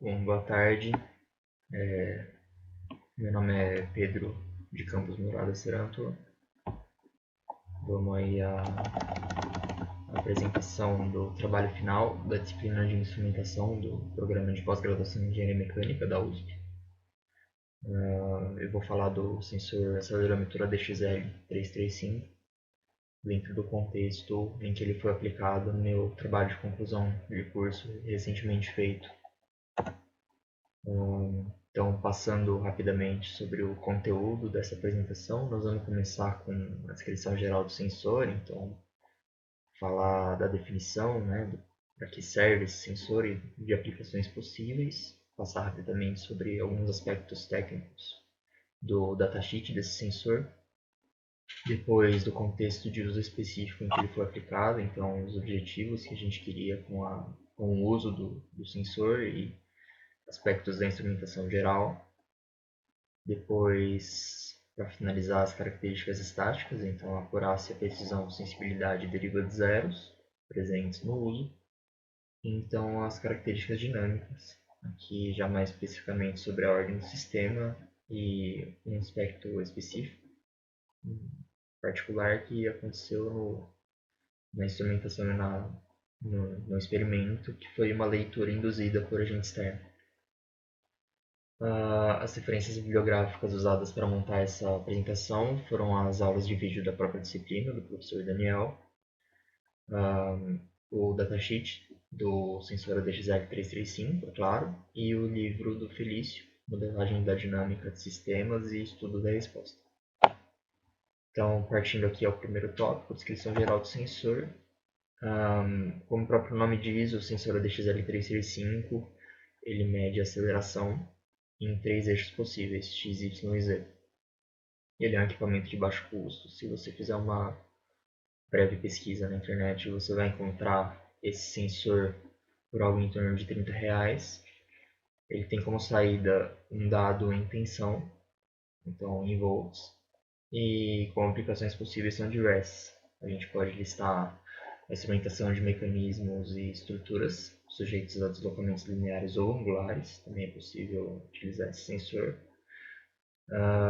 Bom, boa tarde. Meu nome é Pedro de Campos Mourada Seranto. Vamos aí à apresentação do trabalho final da disciplina de instrumentação do programa de pós-graduação em Engenharia Mecânica da USP. Eu vou falar do sensor acelerômetro ADXL335 dentro do contexto em que ele foi aplicado no meu trabalho de conclusão de curso recentemente feito. Então, passando rapidamente sobre o conteúdo dessa apresentação, nós vamos começar com a descrição geral do sensor, então falar da definição, né, para que serve esse sensor e de aplicações possíveis, passar rapidamente sobre alguns aspectos técnicos do datasheet desse sensor, depois do contexto de uso específico em que ele foi aplicado, então os objetivos que a gente queria com o uso do sensor e aspectos da instrumentação geral. Depois, para finalizar, as características estáticas, então a acurácia, precisão, sensibilidade e deriva de zeros presentes no uso. Então, as características dinâmicas, aqui já mais especificamente sobre a ordem do sistema e um aspecto específico, particular, que aconteceu na instrumentação e no experimento, que foi uma leitura induzida por agente externo. As referências bibliográficas usadas para montar essa apresentação foram as aulas de vídeo da própria disciplina, do professor Daniel, o datasheet do sensor ADXR335, é claro, e o livro do Felício, Modelagem da Dinâmica de Sistemas e Estudo da Resposta. Então, partindo aqui ao primeiro tópico, descrição geral do sensor. Como o próprio nome diz, o sensor ADXL335 ele mede a aceleração em 3 eixos possíveis, x, y e z. Ele é um equipamento de baixo custo. Se você fizer uma breve pesquisa na internet, você vai encontrar esse sensor por algo em torno de R$ 30. Ele tem como saída um dado em tensão, então em volts, e como aplicações possíveis são diversas. A gente pode listar a instrumentação de mecanismos e estruturas sujeitos a deslocamentos lineares ou angulares, também é possível utilizar esse sensor.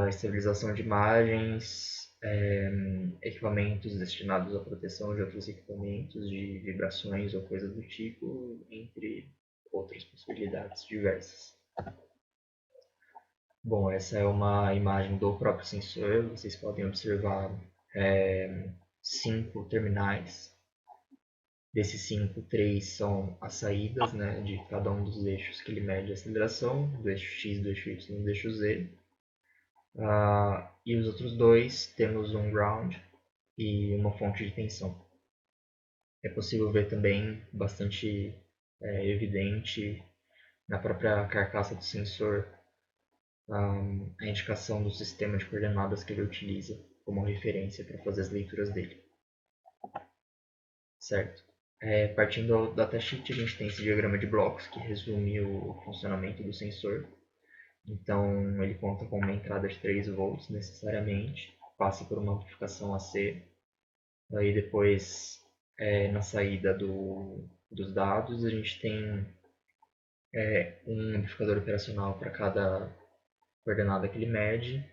Estabilização de imagens, equipamentos destinados à proteção de outros equipamentos, de vibrações ou coisa do tipo, entre outras possibilidades diversas. Bom, essa é uma imagem do próprio sensor. Vocês podem observar 5 terminais. Desses 5, 3 são as saídas, né, de cada um dos eixos que ele mede a aceleração, do eixo X, do eixo Y e do eixo Z. E os outros 2 temos um ground e uma fonte de tensão. É possível ver também bastante evidente na própria carcaça do sensor a indicação do sistema de coordenadas que ele utiliza como referência para fazer as leituras dele. Certo? Partindo do datasheet, a gente tem esse diagrama de blocos que resume o funcionamento do sensor. Então, ele conta com uma entrada de 3 volts necessariamente, passa por uma amplificação AC, aí depois na saída dos dados a gente tem um amplificador operacional para cada coordenada que ele mede,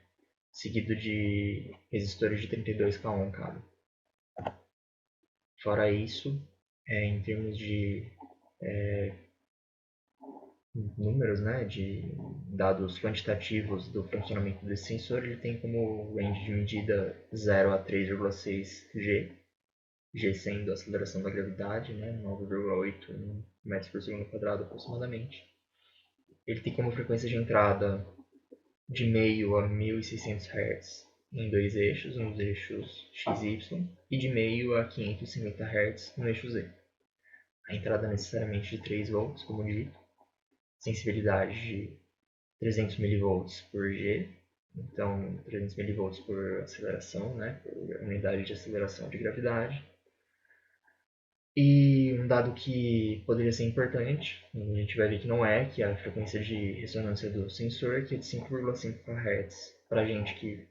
seguido de resistores de 32K cada. Fora isso, em termos de números, né, de dados quantitativos do funcionamento desse sensor, ele tem como range de medida 0 a 3,6 G, G sendo a aceleração da gravidade, né, 9,8 metros por segundo quadrado aproximadamente. Ele tem como frequência de entrada de meio a 1600 Hz em 2 eixos, nos eixos X e Y, e de meio a 550 Hz no eixo Z. A entrada é necessariamente de 3 volts, como dito, sensibilidade de 300 mV por G, então 300 mV por aceleração, né, por unidade de aceleração de gravidade. E um dado que poderia ser importante, a gente vai ver que não é, que é a frequência de ressonância do sensor, que é de 5,5 kHz. Para a gente que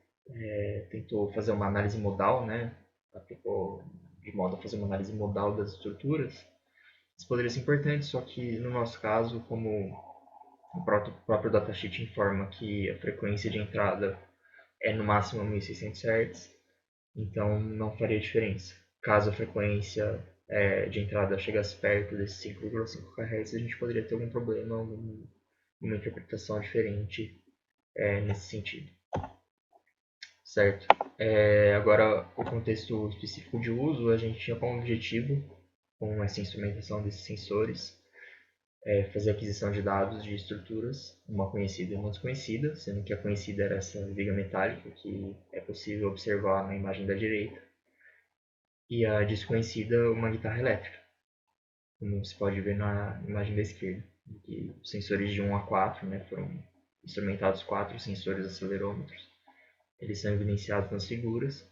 tentou fazer uma análise modal, né, aplicou de modo a fazer uma análise modal das estruturas, isso poderia ser importante, só que no nosso caso, como O próprio datasheet informa que a frequência de entrada é no máximo 1600 Hz, então não faria diferença. Caso a frequência de entrada chegasse perto desses 5,5 kHz, a gente poderia ter algum problema, uma interpretação diferente nesse sentido. Certo. Agora, o contexto específico de uso, a gente tinha como objetivo, com essa instrumentação desses sensores, fazer aquisição de dados de estruturas, uma conhecida e uma desconhecida, sendo que a conhecida era essa viga metálica que é possível observar na imagem da direita, e a desconhecida uma guitarra elétrica, como se pode ver na imagem da esquerda. Que os sensores de 1 a 4, né, foram instrumentados 4 sensores acelerômetros. Eles são evidenciados nas figuras.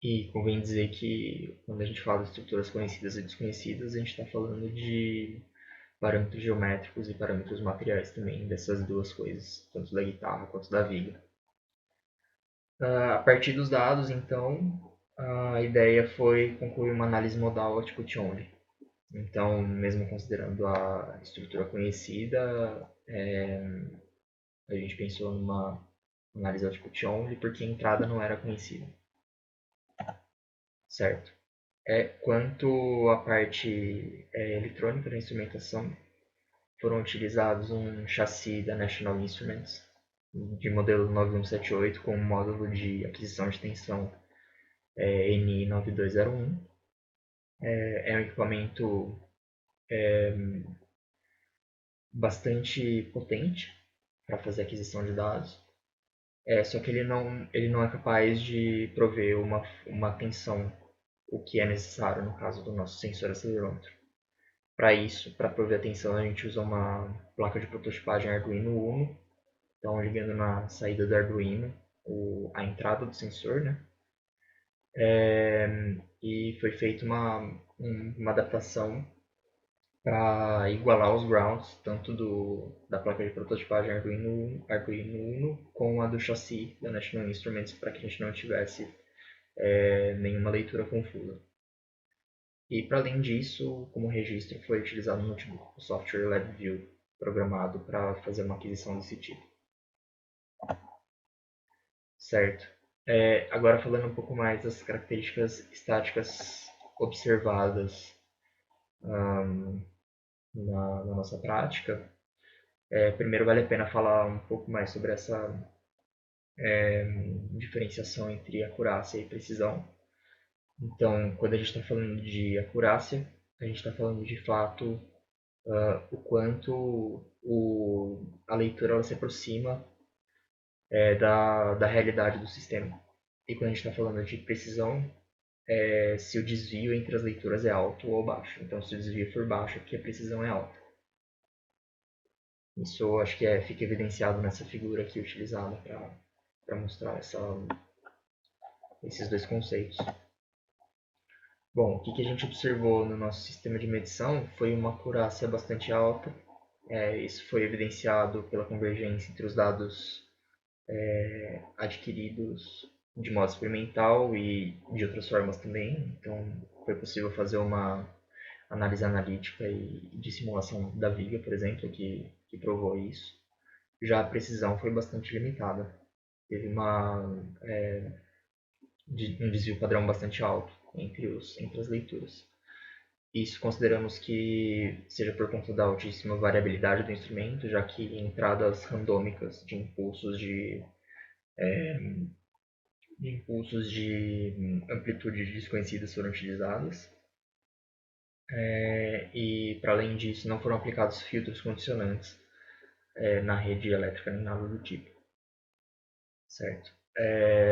E convém dizer que quando a gente fala de estruturas conhecidas e desconhecidas, a gente está falando de parâmetros geométricos e parâmetros materiais também, dessas duas coisas, tanto da guitarra quanto da viga. A partir dos dados, então, a ideia foi concluir uma análise modal output-only. Então, mesmo considerando a estrutura conhecida, a gente pensou numa análise output-only porque a entrada não era conhecida. Certo. Quanto à parte eletrônica da instrumentação, foram utilizados um chassi da National Instruments de modelo 9178 com um módulo de aquisição de tensão NI9201. É um equipamento bastante potente para fazer aquisição de dados, só que ele não é capaz de prover uma tensão, o que é necessário no caso do nosso sensor acelerômetro. Para isso, para prover a tensão, a gente usa uma placa de prototipagem Arduino Uno. Então, ligando na saída do Arduino a entrada do sensor, né? E foi feita uma adaptação para igualar os grounds, tanto da placa de prototipagem Arduino Uno com a do chassi da National Instruments, para que a gente não tivesse nenhuma leitura confusa. E para além disso, como registro, foi utilizado no notebook o software LabVIEW, programado para fazer uma aquisição desse tipo. Certo. Agora falando um pouco mais das características estáticas observadas na nossa prática, primeiro vale a pena falar um pouco mais sobre essa diferenciação entre acurácia e precisão. Então, quando a gente está falando de acurácia, a gente está falando de fato o quanto a leitura ela se aproxima da realidade do sistema. E quando a gente está falando de precisão, se o desvio entre as leituras é alto ou baixo. Então, se o desvio for baixo, é porque a precisão é alta. Isso acho que fica evidenciado nessa figura aqui utilizada para mostrar esses dois conceitos. Bom, o que a gente observou no nosso sistema de medição foi uma acurácia bastante alta. Isso foi evidenciado pela convergência entre os dados adquiridos de modo experimental e de outras formas também. Então, foi possível fazer uma análise analítica e de simulação da viga, por exemplo, que provou isso. Já a precisão foi bastante limitada. Teve um desvio padrão bastante alto entre as leituras. Isso consideramos que seja por conta da altíssima variabilidade do instrumento, já que entradas randômicas de impulsos de amplitude desconhecidas foram utilizadas. E, para além disso, não foram aplicados filtros condicionantes na rede elétrica nem nada do tipo. Certo.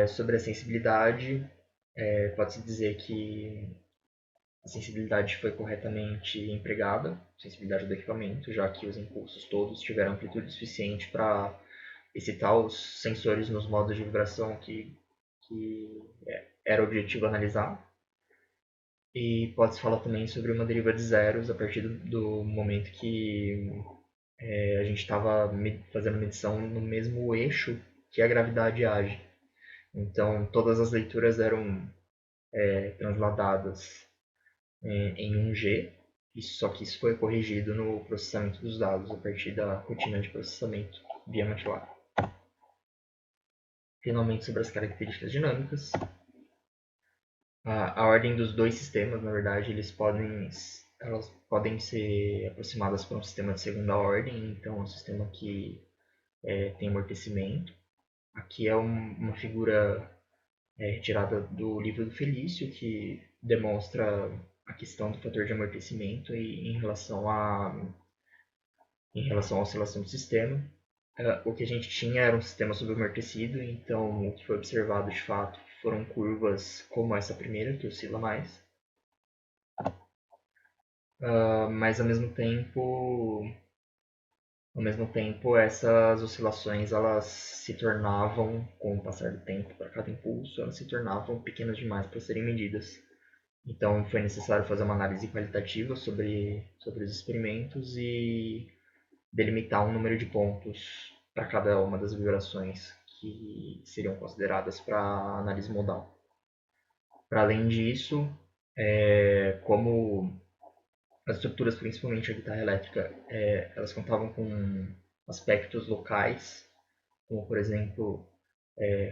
Sobre a sensibilidade, pode-se dizer que a sensibilidade foi corretamente empregada, sensibilidade do equipamento, já que os impulsos todos tiveram amplitude suficiente para excitar os sensores nos modos de vibração que era o objetivo analisar. E pode-se falar também sobre uma deriva de zeros a partir do momento que a gente estava fazendo medição no mesmo eixo que a gravidade age. Então, todas as leituras eram transladadas em 1G, Só que isso foi corrigido no processamento dos dados a partir da rotina de processamento via MATLAB. Finalmente, sobre as características dinâmicas. A ordem dos dois sistemas, na verdade, elas podem ser aproximadas para um sistema de segunda ordem. Então, é um sistema que tem amortecimento. Aqui é uma figura retirada do livro do Felício, que demonstra a questão do fator de amortecimento em relação à oscilação do sistema. O que a gente tinha era um sistema subamortecido, então o que foi observado de fato foram curvas como essa primeira, que oscila mais. Mas ao mesmo tempo essas oscilações elas se tornavam, com o passar do tempo para cada impulso, elas se tornavam pequenas demais para serem medidas. Então foi necessário fazer uma análise qualitativa sobre os experimentos e delimitar um número de pontos para cada uma das vibrações que seriam consideradas para análise modal. Para além disso, como as estruturas, principalmente a guitarra elétrica, elas contavam com aspectos locais, como por exemplo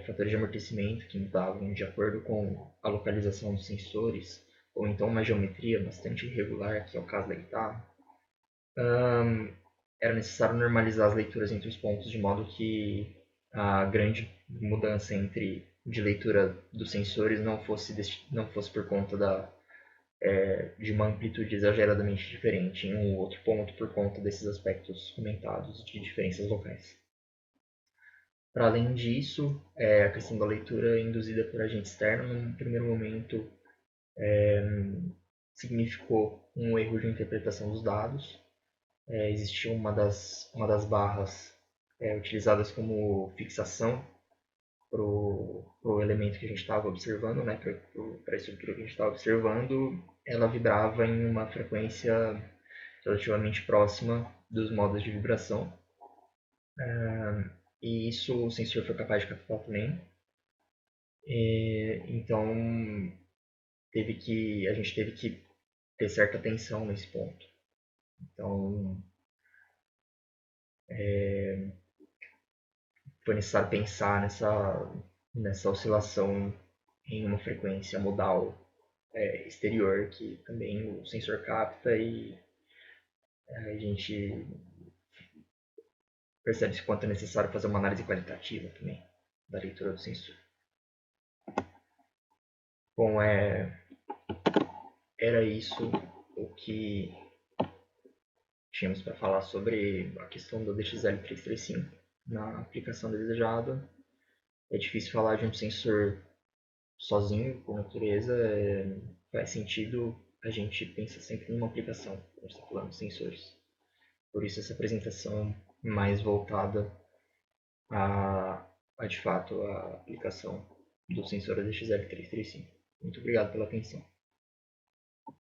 fatores de amortecimento que mudavam de acordo com a localização dos sensores, ou então uma geometria bastante irregular, que é o caso da guitarra. Era necessário normalizar as leituras entre os pontos de modo que a grande mudança de leitura dos sensores não fosse por conta de uma amplitude exageradamente diferente em um ou outro ponto por conta desses aspectos comentados de diferenças locais. Para além disso, a questão da leitura induzida por agente externo, num primeiro momento, significou um erro de interpretação dos dados. Existia uma das barras utilizadas como fixação para o elemento que a gente estava observando, né, para a estrutura que a gente estava observando, ela vibrava em uma frequência relativamente próxima dos modos de vibração. E isso o sensor foi capaz de captar também. Então, a gente teve que ter certa atenção nesse ponto. Então, foi necessário pensar nessa oscilação em uma frequência modal exterior que também o sensor capta e a gente percebe-se quanto é necessário fazer uma análise qualitativa também da leitura do sensor. Bom, era isso o que tínhamos para falar sobre a questão do DXL335 na aplicação desejada. É difícil falar de um sensor sozinho, por natureza, faz sentido a gente pensar sempre numa aplicação, quando está falando de sensores. Por isso essa apresentação mais voltada a de fato, a aplicação do sensor DXL335. Muito obrigado pela atenção.